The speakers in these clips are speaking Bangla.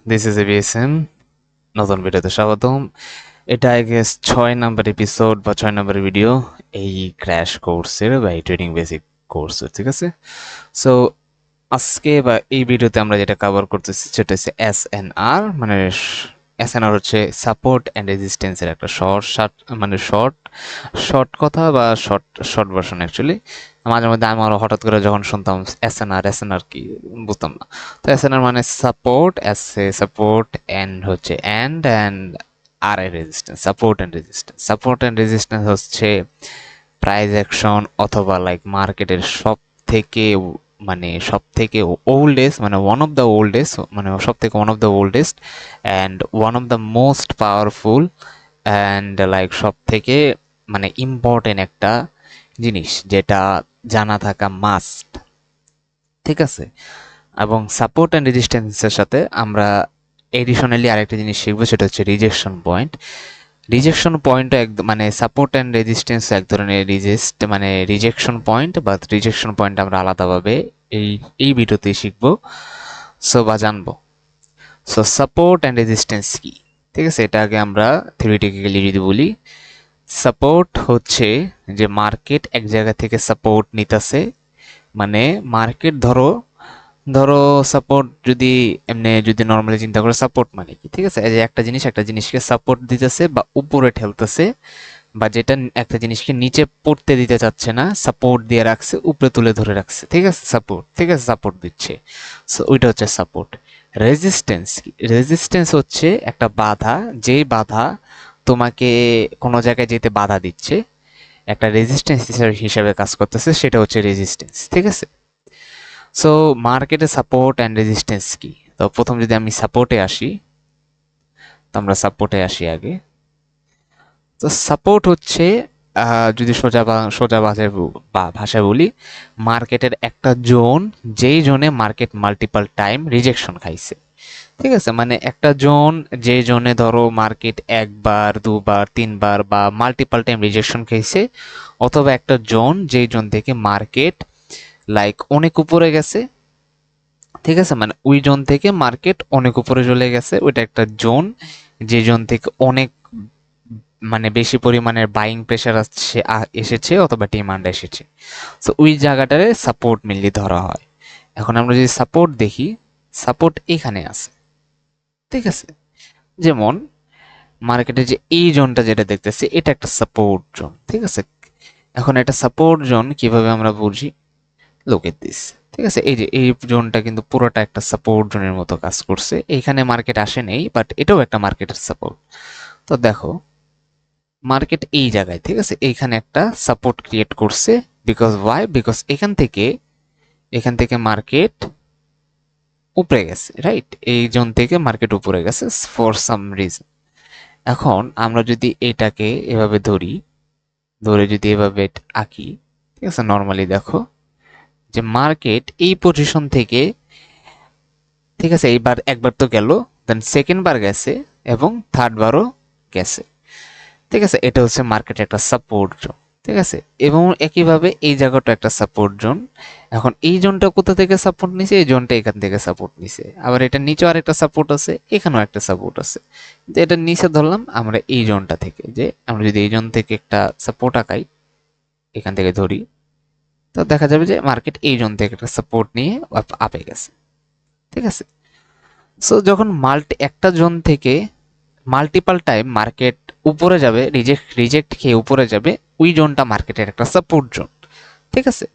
দিস ইজ এবিএসএম, নতুন ভিডিওতে স্বাগতম। এটা আই গেস 6 নাম্বার এপিসোড বা 6 নাম্বার ভিডিও এই ক্র্যাশ কোর্সের বা এই ট্রেডিং বেসিক কোর্সের, ঠিক আছে। সো আজকে বা এই ভিডিওতে আমরা যেটা কভার করতেছি সেটা হচ্ছে এসএনআর, মানে এসএনআর হচ্ছে সাপোর্ট অ্যান্ড রেজিস্ট্যান্সের একটা শর্ট মানে শর্ট শর্ট কথা বা শর্ট শর্ট ভার্সন অ্যাকচুয়ালি। মাঝে মধ্যে আমার হঠাৎ করে যখন শুনতাম এসএনআর এসএনআর কি বুঝতাম না। তো এসএনআর মানে support, S A support, and হচ্ছে and R a resistance, support and resistance. Support and resistance হচ্ছে প্রাইস অ্যাকশন অথবা লাইক মার্কেটের থেকে সব থেকে ওল্ডেস্ট, মানে ওয়ান অফ দ্য ওল্ডেস্ট, মানে সব থেকে one of the oldest and one of the most powerful and like সব থেকে মানে ইম্পর্টেন্ট একটা জিনিস যেটা জানা থাকা মাস্ট, ঠিক আছে। এবং সাপোর্ট অ্যান্ড রেজিস্ট্যান্সের সাথে আমরা এডিশনালি আরেকটা জিনিস শিখবো, সেটা হচ্ছে রিজেকশন পয়েন্ট। রিজেকশন পয়েন্ট মানে সাপোর্ট অ্যান্ড রেজিস্ট্যান্স এক ধরনের মানে রিজেকশন পয়েন্ট, বা রিজেকশন পয়েন্ট আমরা আলাদাভাবে এই এই ভিডিওতে শিখবো, বা জানবো। সো সাপোর্ট অ্যান্ড রেজিস্ট্যান্স কি, ঠিক আছে, এটা আগে আমরা থিওরিটিক্যালি যদি বলি। সাপোর্ট হচ্ছে যে মার্কেট এক জায়গা থেকে সাপোর্ট নিতেছে, মানে মার্কেট ধরো ধরো সাপোর্ট যদি এমনি যদি নর্মালি চিন্তা করে সাপোর্ট মানে কি, ঠিক আছে, এই যে একটা জিনিস একটা জিনিসকে সাপোর্ট দিতেছে বা উপরে ঠেলতেছে, বা যেটা একটা জিনিসকে নিচে পড়তে দিতে চাচ্ছে না, সাপোর্ট দিয়ে রাখছে, উপরে তুলে ধরে রাখছে, ঠিক আছে, সাপোর্ট, ঠিক আছে, সাপোর্ট দিচ্ছে। সো ওইটা হচ্ছে সাপোর্ট। রেজিস্ট্যান্স কি? রেজিস্ট্যান্স হচ্ছে একটা বাধা, যেই বাধা তোমাকে কোনো জায়গায় যেতে বাধা দিচ্ছে, একটা রেজিস্ট্যান্স হিসাবে কাজ করতেছে, সেটা হচ্ছে রেজিস্ট্যান্স, ঠিক আছে। সো মার্কেটে সাপোর্ট অ্যান্ড রেজিস্ট্যান্স কি? তো প্রথম যদি আমি সাপোর্টে আসি, তো আমরা সাপোর্টে আসি আগে। তো সাপোর্ট হচ্ছে যদি সোজা ভাষায় বলি, মার্কেটের একটা জোন, যেই জোনে মার্কেট মাল্টিপল টাইম রিজেকশন খাইছে, ঠিক আছে। মানে একটা জোন, যে জোনে ধরো মার্কেট একবার দুবার তিনবার বা মাল্টিপল টাইম রিজেকশন খাইছে, অথবা একটা জোন, যেই জোন থেকে মার্কেট লাইক অনেক উপরে গেছে, ঠিক আছে, মানে ওই জোন থেকে মার্কেট অনেক উপরে চলে গেছে, ওইটা একটা জোন, যে জোন থেকে অনেক মানে বেশি পরিমাণের বাইং প্রেশার এসেছে অথবা ডিমান্ড এসেছে। তো ওই জায়গাটারে সাপোর্ট মেনলি ধরা হয়। এখন আমরা যদি সাপোর্ট দেখি, সাপোর্ট এখানে আছে, ঠিক আছে। যেমন মার্কেটে যে এই জোনটা যেটা দেখতেছি, এটা একটা সাপোর্ট জোন, ঠিক আছে। এখন এটা সাপোর্ট জোন কিভাবে আমরা বুঝি? লুক এট দিস, ঠিক আছে। এই যে এই জোনটা কিন্তু পুরোটা একটা সাপোর্ট জোনের মতো কাজ করছে, এইখানে মার্কেট আসে নেই, বাট এটাও একটা মার্কেটের সাপোর্ট। তো দেখো মার্কেট এই জায়গায়, ঠিক আছে, এইখানে একটা সাপোর্ট ক্রিয়েট করছে। Because Y? বিকজ এখান থেকে মার্কেট উপরে গেছে, রাইট? এই জোন থেকে মার্কেট উপরে গেছে ফর সাম রিজন। এখন আমরা যদি এটাকে এভাবে ধরে যদি এভাবে আঁকি, ঠিক আছে, নর্মালি দেখো যে মার্কেট এই পজিশন থেকে, ঠিক আছে, এইবার একবার তো গেল, দেন সেকেন্ড বার গেছে এবং থার্ড বারও গেছে, ঠিক আছে। এটা হচ্ছে মার্কেটের একটা সাপোর্ট জোন, ঠিক আছে। এবং একইভাবে এই জায়গাটা একটা সাপোর্ট জোন। এখন এই জোনটা কোথা থেকে সাপোর্ট নিছে? এই জোনটা এখান থেকে সাপোর্ট নিছে। আবার এটা নিচেও আরেকটা সাপোর্ট আছে, এখানেও একটা সাপোর্ট আছে। এটা নিচে ধরলাম আমরা এই জোনটা থেকে, যে আমরা যদি এই জোন থেকে একটা সাপোর্ট আঁকাই, এখান থেকে ধরি, তো দেখা যাবে যে মার্কেট এই জোন থেকে একটা সাপোর্ট নিয়ে আপে গেছে, ঠিক আছে। সো যখন একটা জোন থেকে মাল্টিপাল টাইম মার্কেট উপরে যাবে, রিজেক্ট খেয়ে উপরে যাবে, ওই জোনটা মার্কেটের একটা সাপোর্ট জোন, ঠিক আছে।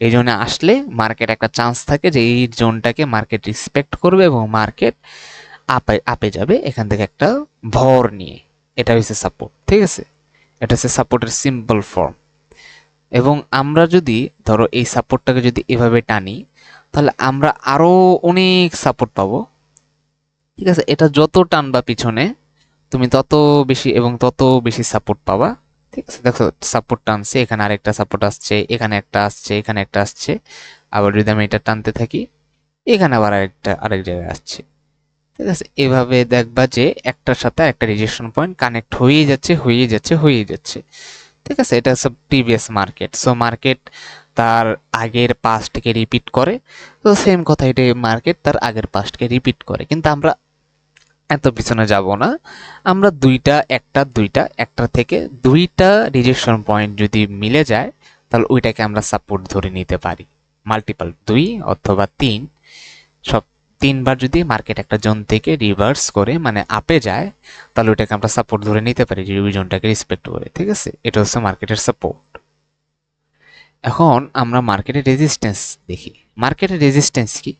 এই জোনে আসলে মার্কেট একটা চান্স থাকে যে এই জোনটাকে মার্কেট রিসপেক্ট করবে এবং মার্কেট আপে আপে যাবে এখান থেকে একটা ভর নিয়ে। এটা হচ্ছে সাপোর্ট, ঠিক আছে। এটা হচ্ছে সাপোর্টের সিম্পল ফর্ম। এবং আমরা যদি ধরো এই সাপোর্টটাকে যদি এভাবে টানি, তাহলে আমরা আরো অনেক সাপোর্ট পাবো, ঠিক আছে। এটা যত টানবা পিছনে, তুমি তত বেশি এবং তত বেশি সাপোর্ট পাবা, ঠিক আছে। দেখো সাপোর্ট টানছে, এখানে আরেকটা সাপোর্ট আসছে, এখানে একটা আসছে, এখানে একটা আসছে, আবার যদি আমি এটা টানতে থাকি, এখানে আবার আরেক জায়গায় আসছে, ঠিক আছে। এভাবে দেখবা যে একটার সাথে একটা রিজেকশন পয়েন্ট কানেক্ট হয়ে যাচ্ছে, হয়ে যাচ্ছে, হয়ে যাচ্ছে, ঠিক আছে। এটা হচ্ছে প্রিভিয়াস মার্কেট। সো মার্কেট তার আগের পাস্টকে রিপিট করে, তো সেম কথা, এটা মার্কেট তার আগের পাস্টকে রিপিট করে। কিন্তু আমরা এত পিছনে যাব না, আমরা একটা থেকে দুইটা রিজেকশন পয়েন্ট যদি মিলে যায় তাহলে ওইটাকে আমরা সাপোর্ট ধরে নিতে পারি। মাল্টিপল 2 অথবা 3, সব 3বার যদি মার্কেট একটা জোন থেকে রিভার্স করে মানে আপে যায় তাহলে ওইটাকে আমরা সাপোর্ট ধরে নিতে পারি যে ওই জোনটাকে রেসপেক্ট করে। ঠিক আছে, এটা হচ্ছে মার্কেটের সাপোর্ট। এখন আমরা মার্কেটের রেজিস্ট্যান্স দেখি। মার্কেটের রেজিস্ট্যান্স কি?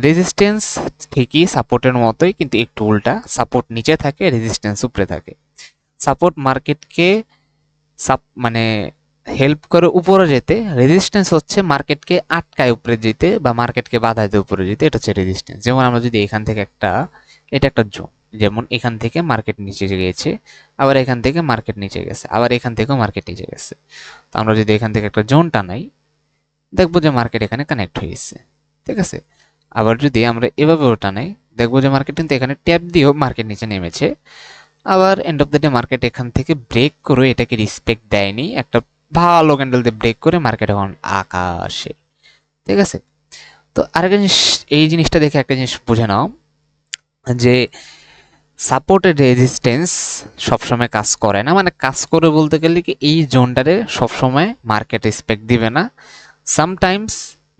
রেজিস্ট্যান্স ঠিকই সাপোর্টের মতোই, কিন্তু একটু উল্টা। সাপোর্ট নিচে থাকে, রেজিস্ট্যান্স উপরে থাকে। সাপোর্ট মার্কেটকে মানে হেল্প করে উপরে যেতে, রেজিস্ট্যান্স হচ্ছে মার্কেটকে আটকায় উপরে যেতে বা মার্কেটকে বাধা দিতে উপরে যেতে, এটা হচ্ছে রেজিস্ট্যান্স। যেমন আমরা যদি এখান থেকে এটা একটা জোন, যেমন এখান থেকে মার্কেট নিচে গেছে, আবার এখান থেকে মার্কেট নিচে গেছে, আবার এখান থেকেও মার্কেট নিচে গেছে। তো আমরা যদি এখান থেকে একটা জোন টানাই দেখবো যে মার্কেট এখানে কানেক্ট হয়ে গেছে। ঠিক আছে, আবার যদি আমরা এভাবেও টানাই দেখবো যে মার্কেট কিন্তু এখানে ট্যাপ দিয়েও মার্কেট নিচে নেমেছে। আবার and of the day market এখান থেকে ব্রেক করে এটাকে রেসপেক্ট দেয়নি, একটা ভালো ক্যান্ডেল দিয়ে ব্রেক করে মার্কেট এখন আকাশে। ঠিক আছে, তো আরেকটা জিনিস, এই জিনিসটা দেখে একটা জিনিস বুঝে নাও যে সাপোর্টেড রেজিস্ট্যান্স সবসময় কাজ করে না। মানে কাজ করে বলতে গেলে কি, এই জোনটারে সবসময় মার্কেট রেসপেক্ট দিবে না। সামটাইমস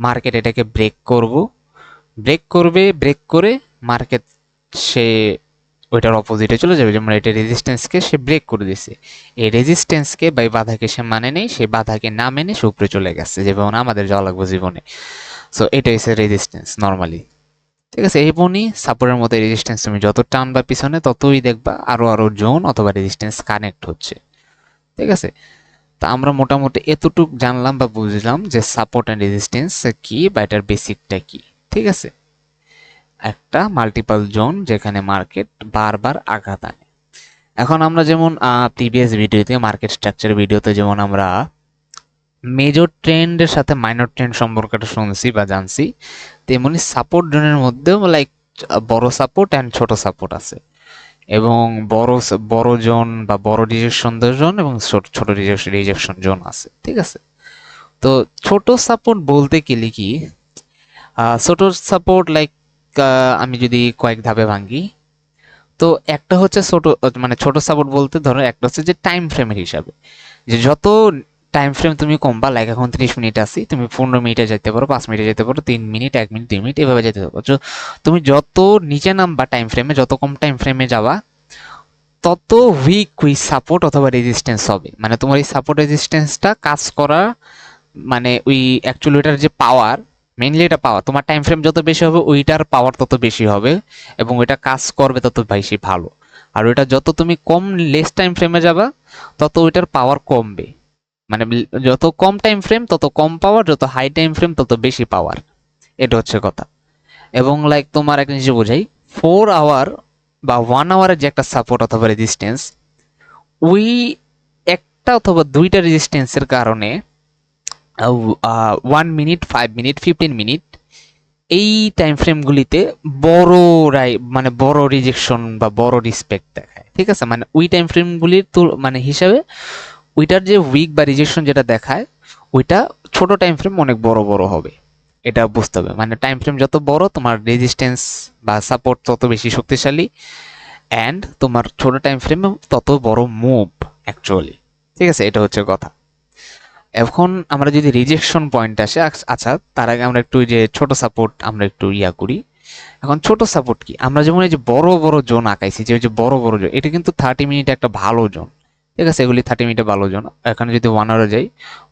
মার্কেট এটাকে ব্রেক করবে, ব্রেক করে মার্কেট সে ওইটার অপোজিটে চলে যাবে। যেমন এটা রেজিস্ট্যান্সকে সে ব্রেক করে দিছে, এই রেজিস্ট্যান্সকে বা বাধাকে সে মানে নেই, সে বাধাকে না মেনে সে উপরে চলে গেছে, যেমন আমাদের যাওয়া লাগবে জীবনে। সো এটা হচ্ছে রেজিস্ট্যান্স নর্মালি। ঠিক আছে, এই বনি সাপোর্টের মতো রেজিস্ট্যান্স তুমি যত টানবা পিছনে ততই দেখবা আরো জোন অথবা রেজিস্ট্যান্স কানেক্ট হচ্ছে। ঠিক আছে, তা আমরা মোটামুটি এতটুক জানলাম বা বুঝলাম যে সাপোর্ট অ্যান্ড রেজিস্ট্যান্স কি বা এটার বেসিকটা কি। ঠিক আছে, একটা মাল্টিপল জোন যেখানে মার্কেট বারবার আঘাত আনে। এখন আমরা যেমন প্রিভিয়াস ভিডিওতে মার্কেট স্ট্রাকচার ভিডিওতে যেমন আমরা মেজর ট্রেন্ডের সাথে মাইনর ট্রেন্ড সম্পর্কটা শুনছি বা জানছি, তেমনি সাপোর্ট জোনের মধ্যেও লাইক বড় সাপোর্ট অ্যান্ড ছোট সাপোর্ট আছে, এবং বড় জোন বা বড় রিজেকশন জোন এবং ছোট রিজেকশন জোন আছে। ঠিক আছে, তো ছোট সাপোর্ট বলতে গেলে কি, ছোট সাপোর্ট লাইক আমি যদি কয়েক ধাপে ভাঙি, তো একটা হচ্ছে মানে ছোট সাপোর্ট বলতে ধরো একটা হচ্ছে যে টাইম ফ্রেমের হিসাবে, যে যত টাইম ফ্রেম তুমি কমবা, লাইক এখন 30 মিনিট আছি, তুমি 15 মিনিটে যেতে পারো, 5 মিনিটে যেতে পারো, 3 মিনিট, 1 মিনিট, 2 মিনিট, এভাবে যেতে পারো। তুমি যত নিচে নামবা টাইম ফ্রেমে, যত কম টাইম ফ্রেমে যাবা তত উইক ওই সাপোর্ট অথবা রেজিস্ট্যান্স হবে। মানে তোমার এই সাপোর্ট রেজিস্ট্যান্সটা কাজ করা, মানে ওই অ্যাকচুয়ালি ওইটার যে পাওয়ার, মেইনলি এটা পাওয়ার, তোমার টাইম ফ্রেম যত বেশি হবে ওইটার পাওয়ার তত বেশি হবে এবং ওইটা কাজ করবে তত বেশি ভালো। আর ওইটা যত তুমি লেস টাইম ফ্রেমে যাবা তত ওইটার পাওয়ার কমবে। মানে যত কম টাইম ফ্রেম তত কম পাওয়ার, যত হাই টাইম ফ্রেম তত বেশি পাওয়ার, এটা হচ্ছে কথা। এবং লাইক তোমার একটা জিনিস বোঝাই, 4 আওয়ার বা 1 আওয়ারের যে একটা সাপোর্ট অথবা রেজিস্ট্যান্স, ওই একটা অথবা দুইটা রেজিস্ট্যান্সের কারণে 1 মিনিট, 5 মিনিট, 15 মিনিট, এই টাইম ফ্রেমগুলিতে বড় মানে বড় রিজেকশন বা বড় রিসপেক্ট দেখায়। ঠিক আছে, মানে ওই টাইম ফ্রেমগুলির মানে হিসাবে ওইটার যে উইক বা রিজেকশন যেটা দেখায়, ওইটা ছোট টাইম ফ্রেম অনেক বড় বড় হবে, এটা বুঝতে হবে। মানে টাইম ফ্রেম যত বড় তোমার রেজিস্ট্যান্স বা সাপোর্ট তত বেশি শক্তিশালী, অ্যান্ড তোমার ছোট টাইম ফ্রেমে তত বড় মুভ অ্যাকচুয়ালি। ঠিক আছে, এটা হচ্ছে কথা। এখন আমরা যদি রিজেকশন পয়েন্ট আসে, আচ্ছা তার আগে আমরা একটু যে ছোট সাপোর্ট আমরা একটু করি। এখন ছোট সাপোর্ট কি, আমরা যেমন এই যে বড় বড় জোন আঁকাইছি, যে ওই যে বড় বড় জোন, এটা কিন্তু 30 মিনিট একটা ভালো জোন। ঠিক আছে, এগুলি 30 মিনিটে ভালো জোন। এখানে যদি 1 আওয়ারে যাই,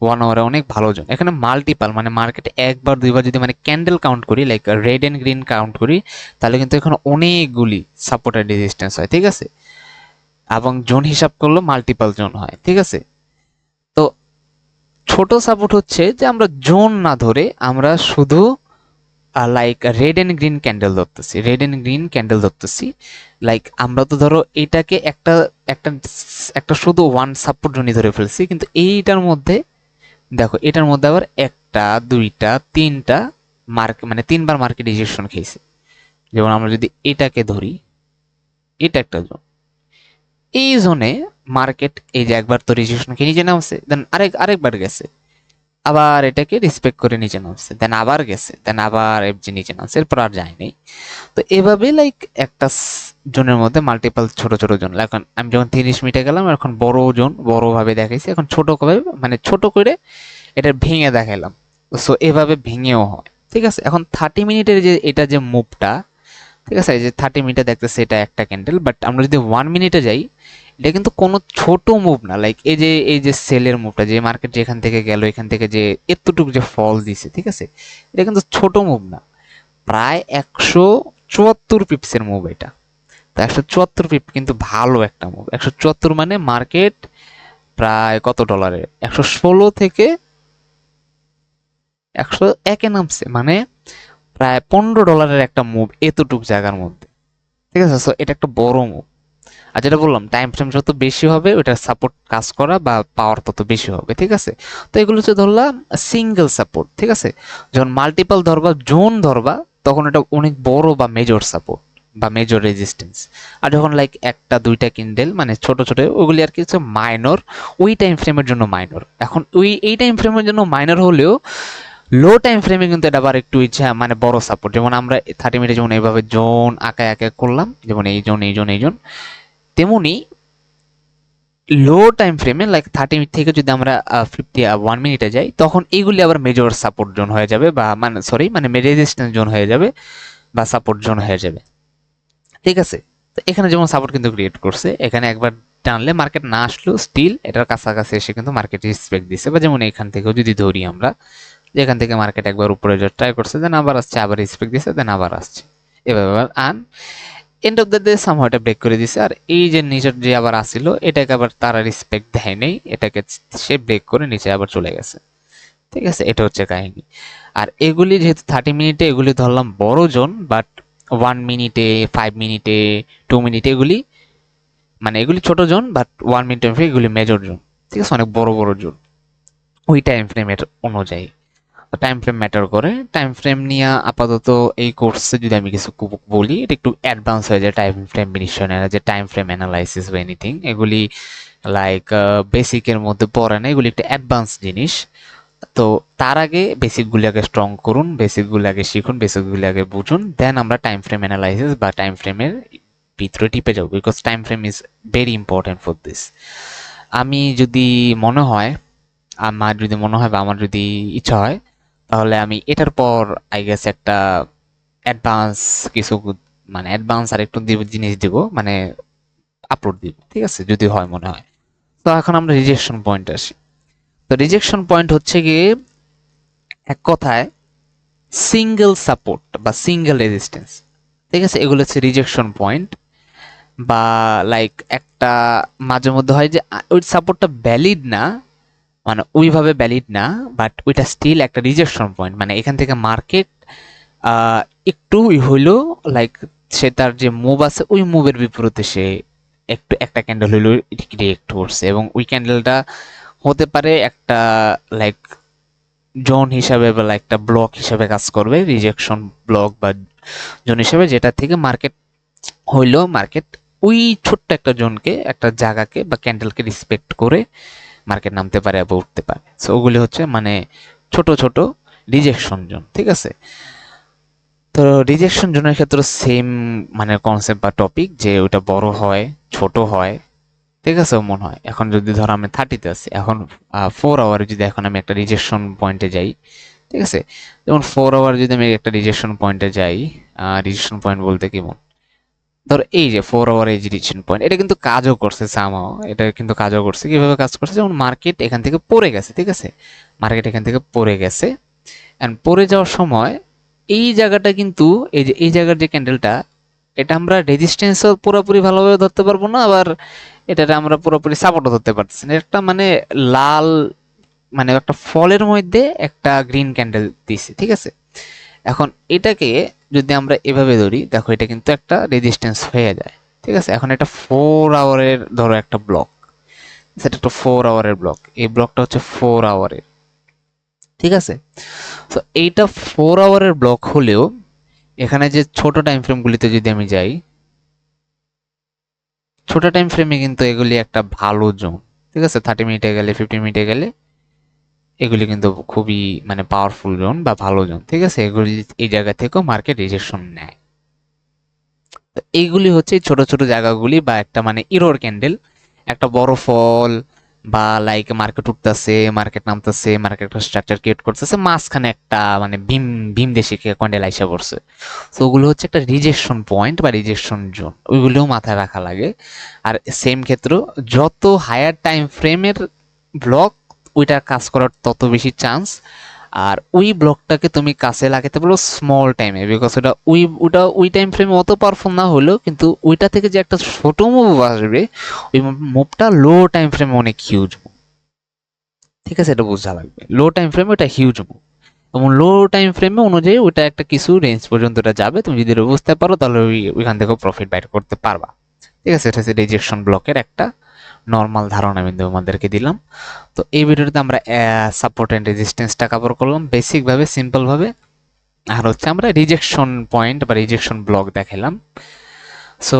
1 আওয়ারে অনেক ভালো জোন। এখানে মাল্টিপাল মানে মার্কেটে একবার দুইবার যদি মানে ক্যান্ডেল কাউন্ট করি, like red and green count করি, তাহলে কিন্তু এখানে অনেকগুলি সাপোর্ট আর রেজিস্ট্যান্স হয়। ঠিক আছে, এবং জোন হিসাব করলে মাল্টিপাল জোন হয়। ঠিক আছে, তো ছোট সাপোর্ট হচ্ছে যে আমরা জোন না ধরে আমরা শুধু like red and green candle ধরতেছি। লাইক আমরা তো ধরো এটাকে একটা একটা একটা শুধু ওয়ান সাপোর্ট জোনই ধরে ফেলছি, কিন্তু এইটার মধ্যে দেখো, এটার মধ্যে আবার একটা, দুইটা, তিনটা মানে 3বার মার্কেট রিজেকশন খেয়েছে। যেমন আমরা যদি এটাকে ধরি, এটা একটা জোন, এই জোনে মার্কেট এই যে একবার তো রিজেকশন খেয়ে নিচে নামছে, দেন আরেকবার গেছে, আবার এটাকে রিসপেক্ট করে নিচে নামছে, দেন আবার গেছে, দেন আবার এফজি নিচে নামছে, এরপর আর যায়নি। তো এভাবে লাইক একটা জোনের মধ্যে মাল্টিপল ছোট ছোট জোন। এখন আমি যখন 30 মিনিটে গেলাম, এখন বড় জোন বড় ভাবে দেখাইছি, এখন ছোট করে মানে ছোট করে এটা ভেঙে দেখাইলাম। সো এভাবে ভেঙেও হয়, ঠিক আছে। এখন 30 মিনিটের যে এটা যে মুভটা, ঠিক আছে, এই যে 30 মিনিটে দেখতেছে এটা একটা ক্যান্ডেল, বাট আমরা যদি 1 মিনিটে যাই, এটা কিন্তু কোনো ছোট মুভ না। লাইক এই যে সেলের মুভটা, যে মার্কেট যেখান থেকে গেল, এখান থেকে যে এতটুকু যে ফল দিছে, ঠিক আছে, এটা কিন্তু ছোট মুভ না, প্রায় 174 পিপসের মুভ এটা। তো 174 পিপ কিন্তু ভালো একটা মুভ। 174 মানে মার্কেট প্রায় কত ডলারের, 116 থেকে 101-এ নামছে, মানে প্রায় $15 একটা মুভ এতটুক জায়গার মধ্যে, ঠিক আছে। সো এটা একটা বড় মুভ। আর যেটা বললাম, টাইম ফ্রেম যত বেশি হবে ওটার সাপোর্ট কাজ করা বা পাওয়ার তত বেশি হবে, ঠিক আছে। তো এগুলো হচ্ছে ধরলাম সিঙ্গেল সাপোর্ট, ঠিক আছে। যখন মাল্টিপল ধরবা, জোন ধরবা, তখন এটা অনেক বড় বা মেজর সাপোর্ট বা মেজর রেজিস্ট্যান্স। আর যখন লাইক একটা দুইটা ক্যান্ডেল মানে ছোট ছোট, ওগুলি আর কিছু মাইনর, ওই টাইম ফ্রেমের জন্য মাইনর। এখন এই টাইম ফ্রেমের জন্য মাইনর হলেও লো টাইম ফ্রেমে কিন্তু এটা আবার একটু ইচ্ছা মানে বড় সাপোর্ট। যেমন আমরা 30 মিনিটে যেমন এইভাবে জোন আঁকায় আঁকায় করলাম, যেমন এই জোন এই জোন এই জোন, তেমনি লো টাইম ফ্রেমে লাইক 30 থেকে যদি আমরা 1 মিনিটে যাই, তখন এইগুলি আবার মেজর সাপোর্ট জোন হয়ে যাবে, বা মানে সরি মানে রেজিস্ট্যান্স জোন হয়ে যাবে বা সাপোর্ট জোন হয়ে যাবে, ঠিক আছে। তো এখানে যেমন সাপোর্ট কিন্তু ক্রিয়েট করছে, এখানে একবার টানলে মার্কেট না আসলেও স্টিল এটার কাছাকাছি এসে কিন্তু মার্কেট রেসপেক্ট দিচ্ছে। বা যেমন এখান থেকেও যদি ধরি আমরা, যেখান থেকে মার্কেট একবার উপরে ট্রাই করছে, দেন আবার আসছে, আবার রেসপেক্ট দিচ্ছে, দেন আবার আসছে, এভাবে an end of the day somehow এটা ব্রেক করে দিছে। আর এই যে নিচের যে আবার আসছিল, এটাকে আবার তারা রেসপেক্ট দেয় নেই, এটাকে সে ব্রেক করে নিচে আবার চলে গেছে, ঠিক আছে। এটা হচ্ছে কাহিনী। আর এগুলি যেহেতু 30 মিনিটে, এগুলি ধরলাম বড় জোন, বাট 1 মিনিটে, 5 মিনিটে, 2 মিনিটে এগুলি মানে এগুলি ছোট জোন, বাট 1 মিনিট এগুলি মেজর জোন, ঠিক আছে, অনেক বড় বড় জোন ওই টাইম ফ্রেমের অনুযায়ী। টাইম ফ্রেম ম্যাটার করে। টাইম ফ্রেম নিয়ে আপাতত এই কোর্সে যদি আমি কিছু বলি, এটা একটু অ্যাডভান্স হয়ে যায়। টাইম ফ্রেম বিষয় যে টাইম ফ্রেম অ্যানালাইসিস বা এনিথিং, এগুলি লাইক বেসিকের মধ্যে পড়ে না, এগুলি একটা অ্যাডভান্স জিনিস। তো তার আগে বেসিকগুলি আগে স্ট্রং করুন, বেসিকগুলি আগে শিখুন, বেসিকগুলি আগে বুঝুন, দেন আমরা টাইম ফ্রেম অ্যানালাইসিস বা টাইম ফ্রেমের ভিতরে টিপে যাবো, because time frame is very important for this. আমি যদি মনে হয় বা আমার যদি ইচ্ছা হয়, তাহলে আমি এটার পর আই গেস একটা অ্যাডভান্স কিছু মানে অ্যাডভান্স আর একটু জিনিস দিব, মানে আপলোড দিব, ঠিক আছে, যদি হয় মনে হয়। তো এখন আমরা রিজেকশন পয়েন্ট আসি। তো রিজেকশন পয়েন্ট হচ্ছে গিয়ে এক কথায় সিঙ্গেল সাপোর্ট বা সিঙ্গেল রেজিস্ট্যান্স, ঠিক আছে, এগুলো হচ্ছে রিজেকশন পয়েন্ট। বা লাইক একটা মাঝে মধ্যে হয় যে ওই সাপোর্টটা ভ্যালিড না, মানে ওইভাবে ভ্যালিড না, বাট ওইটা স্টিল একটা রিজেকশন পয়েন্ট। মানে এখান থেকে মার্কেট একটু হইলো লাইক সে তার যে মুভ আছে ওই মুভের বিপরীতে সে একটু একটা ক্যান্ডেল হইলো রিয়েক্ট করছে, এবং ওই ক্যান্ডেলটা হতে পারে একটা লাইক জোন হিসাবে বা একটা ব্লক হিসাবে কাজ করবে, রিজেকশন ব্লক বা জোন হিসাবে, যেটা থেকে মার্কেট হইলো মার্কেট ওই ছোট্ট একটা জোনকে, একটা জায়গাকে বা ক্যান্ডেলকে রেসপেক্ট করে মার্কেট নামতে পারে বা উঠতে পারে। সো ওগুলি হচ্ছে মানে ছোট ছোট রিজেকশন জোন, ঠিক আছে। তো রিজেকশন জোনের ক্ষেত্রে সেম মানে কনসেপ্ট বা টপিক, যে ওটা বড় হয় ছোট হয়, ঠিক আছে, মনে হয়। এখন যদি ধরো আমি 30-তে আছি, এখন 4 আওয়ারে যদি এখন আমি একটা রিজেকশন পয়েন্টে যাই, ঠিক আছে, যেমন 4 আওয়ার যদি আমি একটা রিজেকশন পয়েন্টে যাই, রিজেকশন পয়েন্ট বলতে কেমন, ধর এই যে 4 আওয়ার এই যে রিজেকশন পয়েন্ট, এটা কিন্তু কাজও করছে সামাও, এটা কিন্তু কাজও করছে। কিভাবে কাজ করছে, যেমন মার্কেট এখান থেকে পড়ে গেছে, ঠিক আছে, মার্কেট এখান থেকে পড়ে গেছে, এন্ড পড়ে যাওয়ার সময় এই জায়গাটা কিন্তু এই জায়গার যে ক্যান্ডেলটা, এটা আমরা রেজিস্ট্যান্সও পুরোপুরি ভালোভাবে ধরতে পারবো না, আবার এটাতে আমরা পুরোপুরি সাপোর্টও ধরতে পারতেছি না। একটা মানে লাল মানে একটা ফলের মধ্যে একটা গ্রিন ক্যান্ডেল দিছে, ঠিক আছে। এখন এটাকে যদি আমরা এভাবে ধরি, দেখো এটা কিন্তু একটা রেজিস্ট্যান্স হয়ে যায়, ঠিক আছে। এখন এটা 4 আওয়ারের ধরো একটা ব্লক, সেটা একটা 4 আওয়ারের ব্লক, এই ব্লকটা হচ্ছে 4 আওয়ারের, ঠিক আছে। তো এইটা 4 আওয়ারের ব্লক হলেও এখানে যে ছোট টাইম ফ্রেম গুলিতে যদি আমি যাই, ছোট টাইম ফ্রেমে কিন্তু এগুলি একটা ভালো জোন, ঠিক আছে। 30 মিনিটে গেলে, 15 মিনিটে গেলে এগুলি কিন্তু খুবই মানে পাওয়ারফুল জোন বা ভালো জোন, ঠিক আছে। এগুলি এই জায়গা থেকেও মার্কেট রিজেকশন নেয়। তো এইগুলি হচ্ছে এই ছোট ছোট জায়গাগুলি বা একটা মানে ইরর ক্যান্ডেল, একটা বড় ফল বা লাইক মার্কেট উঠতেছে, মার্কেট নামতেছে, মার্কেট স্ট্রাকচার ক্রিয়েট করতেছে, মাঝখানে একটা মানে ভীম দেশি ক্যান্ডেল আইসা পড়ছে। তো ওগুলো হচ্ছে একটা রিজেকশন পয়েন্ট বা রিজেকশন জোন, ওইগুলোও মাথায় রাখা লাগে। আর সেম ক্ষেত্র, যত হায়ার টাইম ফ্রেমের ব্লক, ওইটা কাজ করার তত বেশি চান্স। আর ওই ব্লকটাকে তুমি কাছে লাগাতে পারো স্মল টাইমে, বিকজ ওটা ওই টাইম ফ্রেমে অত পাওয়ারফুল না হলেও কিন্তু ওইটা থেকে যে একটা ছোট মুভ আসবে, ওই মুভটা লো টাইম ফ্রেমে অনেক হিউজ মুভ। ঠিক আছে, এটা বোঝা লাগবে, লো টাইম ফ্রেমে ওটা হিউজ মুভ, এবং লো টাইম ফ্রেমে অনুযায়ী ওটা একটা কিছু রেঞ্জ পর্যন্ত এটা যাবে। তুমি যদি এটা বুঝতে পারো তাহলে ওইখান থেকে প্রফিট বাইর করতে পারবা। ঠিক আছে, এটা হচ্ছে রিজেকশন ব্লকের একটা নর্মাল ধারণা আমি তোমাদেরকে দিলাম। তো এই ভিডিওতে আমরা সাপোর্ট এন্ড রেজিস্ট্যান্সটা কভার করলাম বেসিক ভাবে, সিম্পল ভাবে। আর হচ্ছে আমরা রিজেকশন পয়েন্ট বা রিজেকশন ব্লক দেখালাম। সো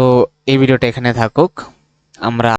এই ভিডিওটা এখানে থাকুক, আমরা